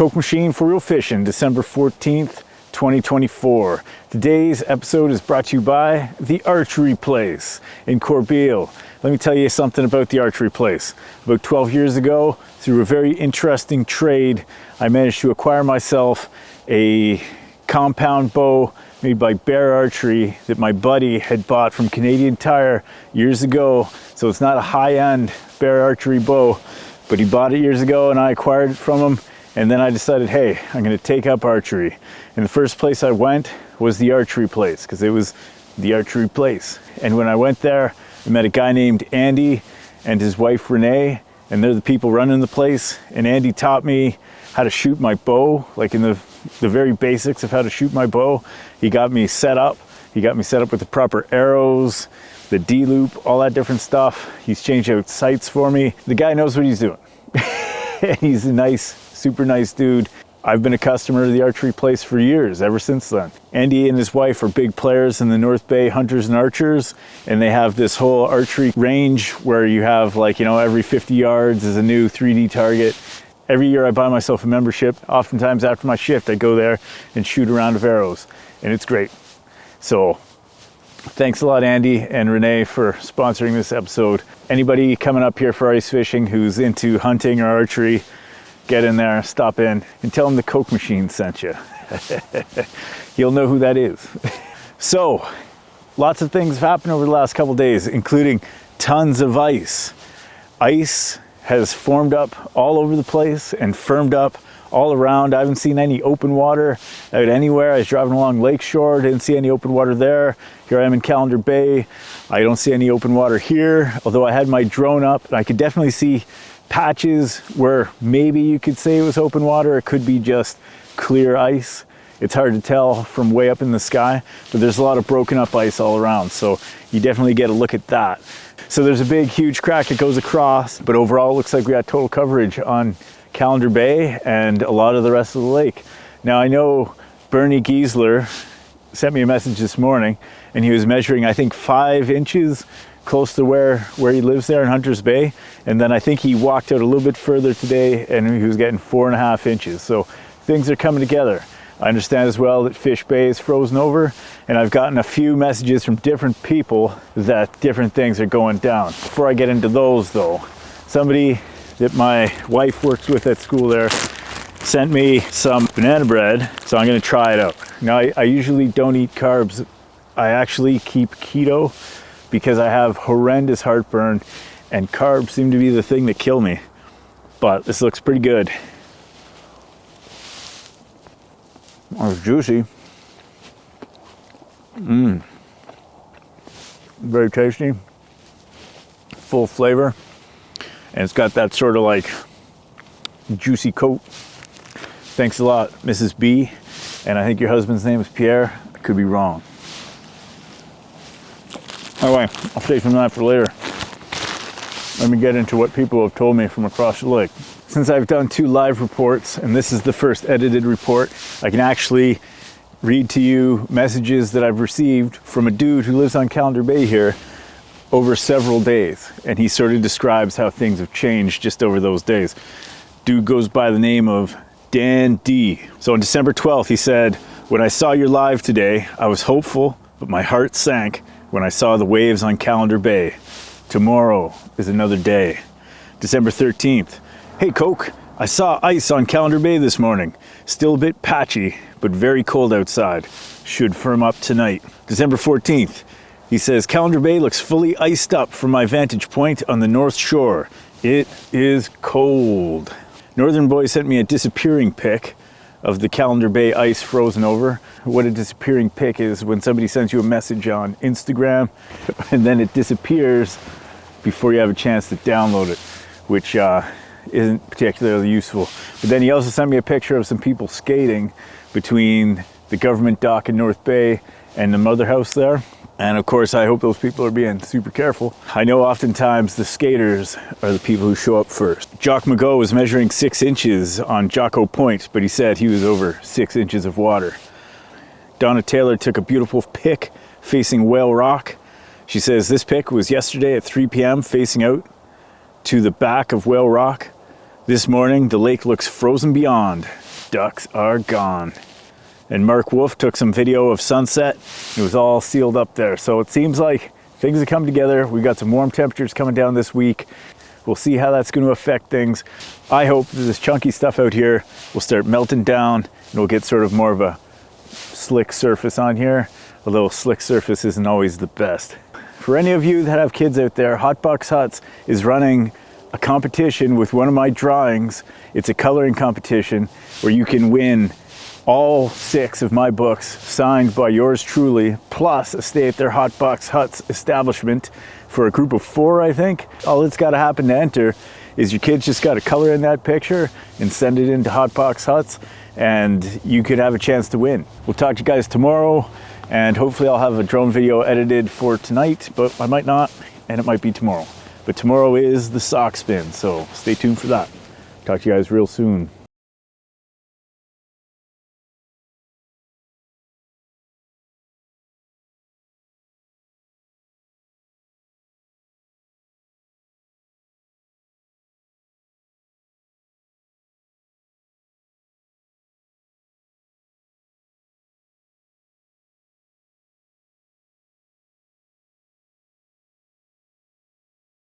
Kokemachine for Real Fishing, December 14th, 2024. Today's episode is brought to you by the Archery Place in Corbeil. Let me tell you something about the Archery Place. About 12 years ago, through a very interesting trade, I managed to acquire myself a compound bow made by Bear Archery that my buddy had bought from Canadian Tire years ago. So it's not a high-end Bear Archery bow, but he bought it years ago and I acquired it from him. And then I decided, hey, I'm gonna take up archery. And the first place I went was the Archery Place, because it was the Archery Place. And when I went there, I met a guy named Andy and his wife Renee, and they're the people running the place. And Andy taught me how to shoot my bow, like in the very basics of how to shoot my bow. He got me set up. He got me set up with the proper arrows, the D-loop, all that different stuff. He's changed out sights for me. The guy knows what he's doing. He's a nice, super nice dude. I've been a customer of the Archery Place for years, ever since then. Andy and his wife are big players in the North Bay Hunters and Archers, and they have this whole archery range where you have, like, you know, every 50 yards is a new 3D target. Every year I buy myself a membership. Oftentimes after my shift, I go there and shoot a round of arrows, and it's great. So thanks a lot, Andy and Renee, for sponsoring this episode. Anybody coming up here for ice fishing who's into hunting or archery, get in there, stop in, and tell them the Kokemachine sent you. You'll know who that is. So, lots of things have happened over the last couple days, including tons of ice. Ice has formed up all over the place and firmed up all around. I haven't seen any open water out anywhere. I was driving along Lakeshore, didn't see any open water there. Here I am in Callander Bay. I don't see any open water here, although I had my drone up and I could definitely see patches where maybe you could say it was open water. It could be just clear ice. It's hard to tell from way up in the sky, but there's a lot of broken up ice all around, so you definitely get a look at that. So there's a big, huge crack that goes across, but overall it looks like we got total coverage on Callander Bay and a lot of the rest of the lake. Now I know Bernie Giesler sent me a message this morning, and he was measuring, I think, 5 inches close to where he lives there in Hunters Bay. And then I think he walked out a little bit further today and he was getting 4.5 inches. So things are coming together. I understand as well that Fish Bay is frozen over, and I've gotten a few messages from different people that different things are going down. Before I get into those though, somebody that my wife works with at school there sent me some banana bread, so I'm gonna try it out. Now I usually don't eat carbs. I actually keep keto because I have horrendous heartburn and carbs seem to be the thing that kill me. But this looks pretty good. Oh, it's juicy. Very tasty. Full flavor. And it's got that sort of like juicy coat. Thanks a lot, Mrs. B. And I think your husband's name is Pierre. I could be wrong. Anyway, I'll save some of that for later. Let me get into what people have told me from across the lake. Since I've done 2 live reports, and this is the first edited report, I can actually read to you messages that I've received from a dude who lives on Callander Bay here over several days. And he sort of describes how things have changed just over those days. Dude goes by the name of Dan D. So on December 12th, he said, "When I saw your live today, I was hopeful, but my heart sank when I saw the waves on Callander Bay. Tomorrow is another day." December 13th. "Hey Coke, I saw ice on Callander Bay this morning. Still a bit patchy, but very cold outside. Should firm up tonight." December 14th. He says, "Callander Bay looks fully iced up from my vantage point on the North Shore. It is cold." Northern Boy sent me a disappearing pic of the Callander Bay ice frozen over. What a disappearing pic is when somebody sends you a message on Instagram and then it disappears before you have a chance to download it, which isn't particularly useful. But then he also sent me a picture of some people skating between the government dock in North Bay and the mother house there. And of course, I hope those people are being super careful. I know oftentimes the skaters are the people who show up first. Jock McGo was measuring 6 inches on Jocko Point, but he said he was over 6 inches of water. Donna Taylor took a beautiful pic facing Whale Rock. She says this pic was yesterday at 3 p.m. facing out to the back of Whale Rock. This morning, the lake looks frozen beyond. ducks are gone. And Mark Wolf took some video of sunset. It was all sealed up there. So it seems like things have come together. We got some warm temperatures coming down this week. We'll see how that's going to affect things. I hope that this chunky stuff out here will start melting down and we'll get sort of more of a slick surface on here. Although slick surface isn't always the best. For any of you that have kids out there, Hotbox Huts is running a competition with one of my drawings. It's a coloring competition where you can win all 6 of my books signed by yours truly, plus a stay at their Hotbox Huts establishment for a group of 4, I think. All that's got to happen to enter is your kids just got to color in that picture and send it into Hotbox Huts, and you could have a chance to win. We'll talk to you guys tomorrow, and hopefully I'll have a drone video edited for tonight, but I might not, and it might be tomorrow. But tomorrow is the sock spin, so stay tuned for that. Talk to you guys real soon.